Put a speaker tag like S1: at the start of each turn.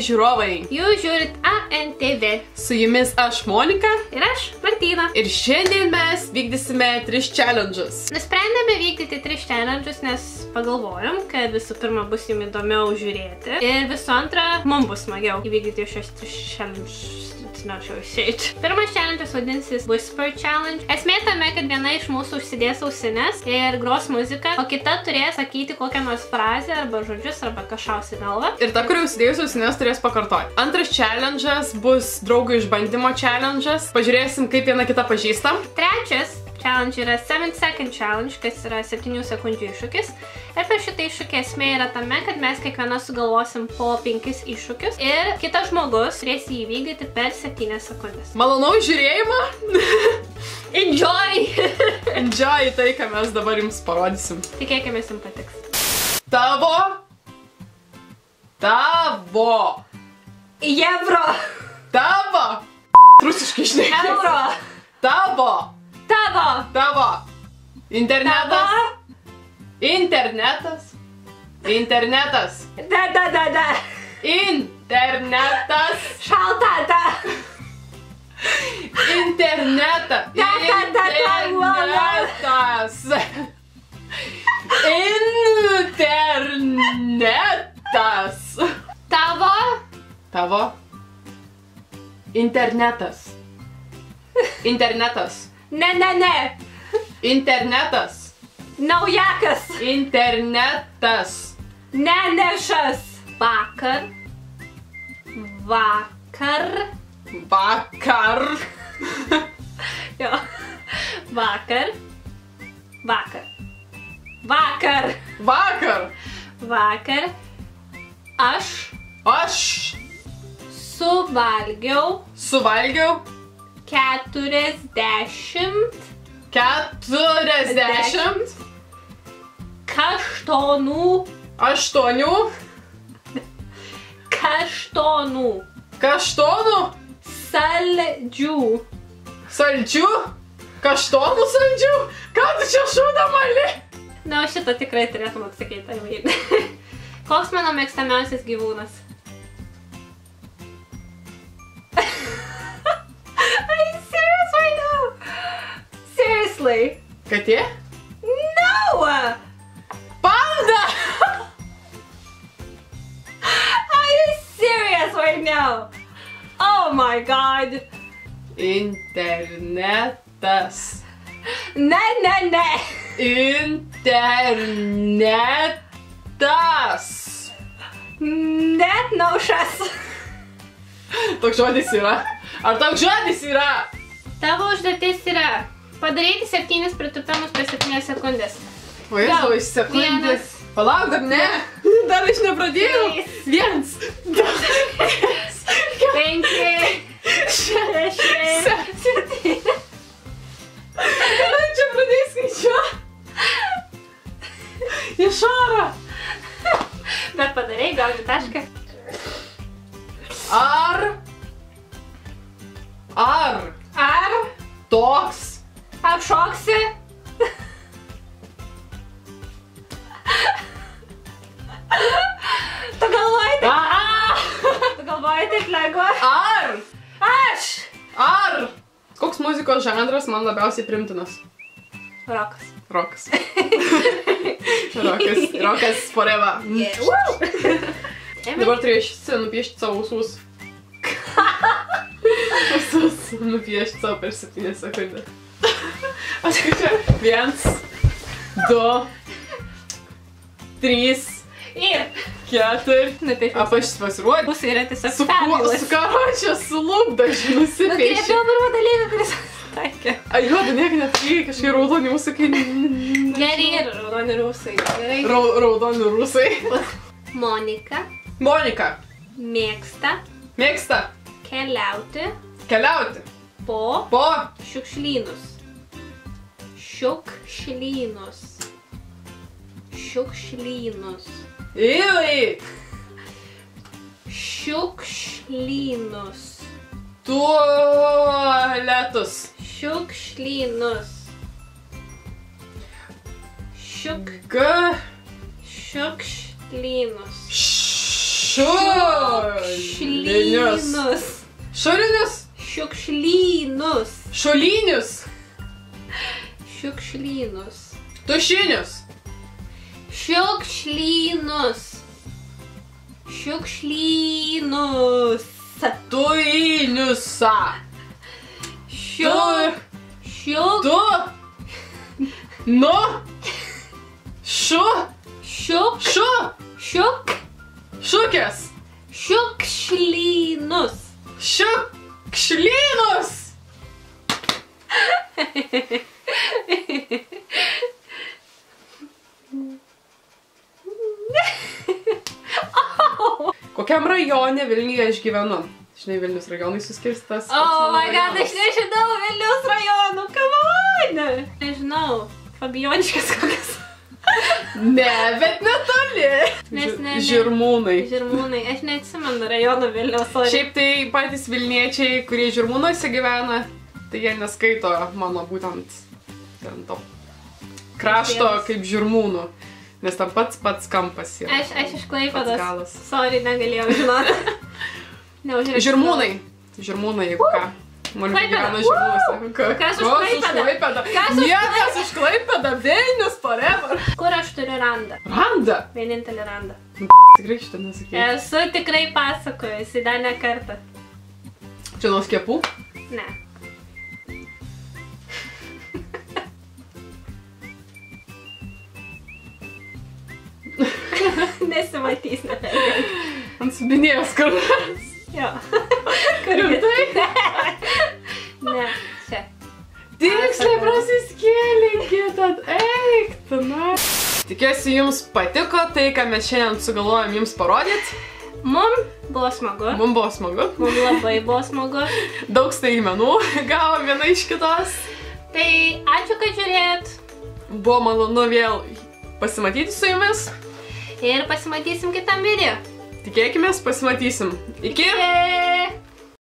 S1: žiūrovai.
S2: Jūs žiūrit ANTV.
S1: Su jumis aš Monika.
S2: Ir aš Martyna.
S1: Ir šiandien mes vykdysime 3 challenges.
S2: Nusprendėme vykdyti 3 challenges, nes pagalvojom, kad visų pirma bus jums įdomiau žiūrėti. Ir visų antra, mums bus smagiau įvykdyti šios 3 challenges. Pirmas challenge'as vadinsis Whisper Challenge. Esmė tame, kad viena iš mūsų užsidės ausines ir gros muziką, o kita turės sakyti kokią nors frazę arba žodžius arba kažkaus į galvą.
S1: Ir ta, kuri užsidėjus ausines, turės pakartoti. Antras challenge'as bus draugų išbandymo challenge'as. Pažiūrėsim, kaip viena kitą pažįstam.
S2: Trečias challenge yra 7-second challenge, kas yra 7 sekundžių iššūkis. Ir per šitą iššūkį esmė yra tame, kad mes kiekviena sugalvosim po 5 iššūkius ir kitas žmogus turės jį įvykdyti per 7 sekundės.
S1: Malonaus žiūrėjimą!
S2: Enjoy!
S1: Enjoy tai, ką mes dabar jums parodysim.
S2: Tikėkime, jums patiks.
S1: Tavo!
S2: Evro!
S1: Tavo! Rusiškai šnekės.
S2: Euro!
S1: Tavo! Internetas. Internetas. Internetas. Internetas.
S2: Šaltata!
S1: Internetas. Internetas. Tavo. Internetas. Internetas.
S2: Ne.
S1: Internetas.
S2: Naujakas.
S1: Internetas.
S2: Nenešas. Vakar. Jo. Vakar. Aš. Suvalgiau. 40 kaštonų.
S1: 8 kaštonų. Saldžių? Kaštonų saldžių? Ką tu čia šūda mali?
S2: Na, šitą tikrai turėtum atsakyti. Koks mano mėgstamiausias gyvūnas? Are you serious right now? Seriously?
S1: Katė?
S2: No!
S1: Panda!
S2: Are you serious right now? Oh my god!
S1: Internetas.
S2: Ne.
S1: Internetas.
S2: Net naušas.
S1: Toks žodis yra. Ar toks žodis yra?
S2: Tavo užduotis yra padaryti 7 pritūpimus per 7 sekundės.
S1: O Jėzau, iš sekundės. Palauk, dar ne. Dar aš nepradėjau. 1, 2,
S2: 5, 6, 7.
S1: Kada čia pradėjai skaičiuoti? Išara.
S2: Bet padarai, gauni tašką.
S1: Ar toks
S2: Apšoksi. Tu galvoji taip lengva?
S1: Ar koks muzikos žanras man labiausiai primtinas?
S2: Rokas.
S1: Rokas forever. Dabar turėsiu nupiešti savo ūsus. Ūsus nupiešti savo per 7 sekundės. Aš skaičiu. 1, 2, 3
S2: ir
S1: 4. Aš pasiruodžiu.
S2: Pusė yra tiesiog
S1: Su karočią su lūpdažiu nusipiešiu.
S2: Tai pirmą dalyką, kuris taikė.
S1: Juoda, niek neturi, kažkai raudoni ūsiukai.
S2: Geri ir raudoni rusai.
S1: Raudoni rusai.
S2: Monika
S1: mėgsta
S2: keliauti po šiukšlynus.
S1: Tualetus.
S2: Šiukšlynus. Šiukšlynus. Šiukšlynus.
S1: Šulinius.
S2: Šiukšlynus.
S1: Šulinius.
S2: Šiukšlynus.
S1: Tušinius.
S2: Šiukšlynus. Šiukšlynus.
S1: Tuiniusa.
S2: Šiuk.
S1: Tu. Nu. Šu.
S2: Šiuk.
S1: Šu.
S2: Šiuk.
S1: Šukės.
S2: Šiukšlynus.
S1: Šiukšlynus. Kokiam rajone Vilniuje aš gyvenu? Žinai, Vilnius rajonai suskirstas.
S2: Oh my god, aš nežinau Vilniaus rajonų, come on! Nežinau, Fabijoniškės kokias.
S1: Ne, bet netoli. Žirmūnai.
S2: Žirmūnai, aš neatsimenu rajonų Vilniaus.
S1: Šiaip tai patys Vilniečiai, kurie Žirmūnuose gyvena, tai jie neskaito mano būtent to krašto kaip Žirmūnų. Nes tam pats kampas yra.
S2: Aš iš Klaipėdos. Sorry, negalėjau žinoti.
S1: Žirmūnai. Žirmūnai, jeigu ką. Mano gyvena Žirmūnuose.
S2: Kas už Klaipėdą?
S1: Niekas už Klaipėdą. Vilnius forever.
S2: Kur aš turiu randą?
S1: Randą?
S2: Vienintelį randą.
S1: Tikrai šitą nesakyti.
S2: Esu tikrai pasakojusi, dar ne kartą.
S1: Čia nuo skiepų?
S2: Ne. Nesimatys nepergėt.
S1: Ant subinėjos karnas.
S2: Jo.
S1: Rimtai?
S2: Ne, čia.
S1: Tiksliai prasiskėlinkit, eik, tu na. Tikiuosi jums patiko tai, ką mes šiandien sugalvojom jums parodyti.
S2: Mum buvo smagu.
S1: Mum buvo smagu.
S2: Mum labai buvo smagu.
S1: Daug staigmenų gavom viena iš kitos.
S2: Tai ačiū, kad žiūrėjot.
S1: Buvo malonu vėl pasimatyti su jumis.
S2: Ir pasimatysim kitam video.
S1: Tikėkimės, pasimatysim. Iki!
S2: Iki!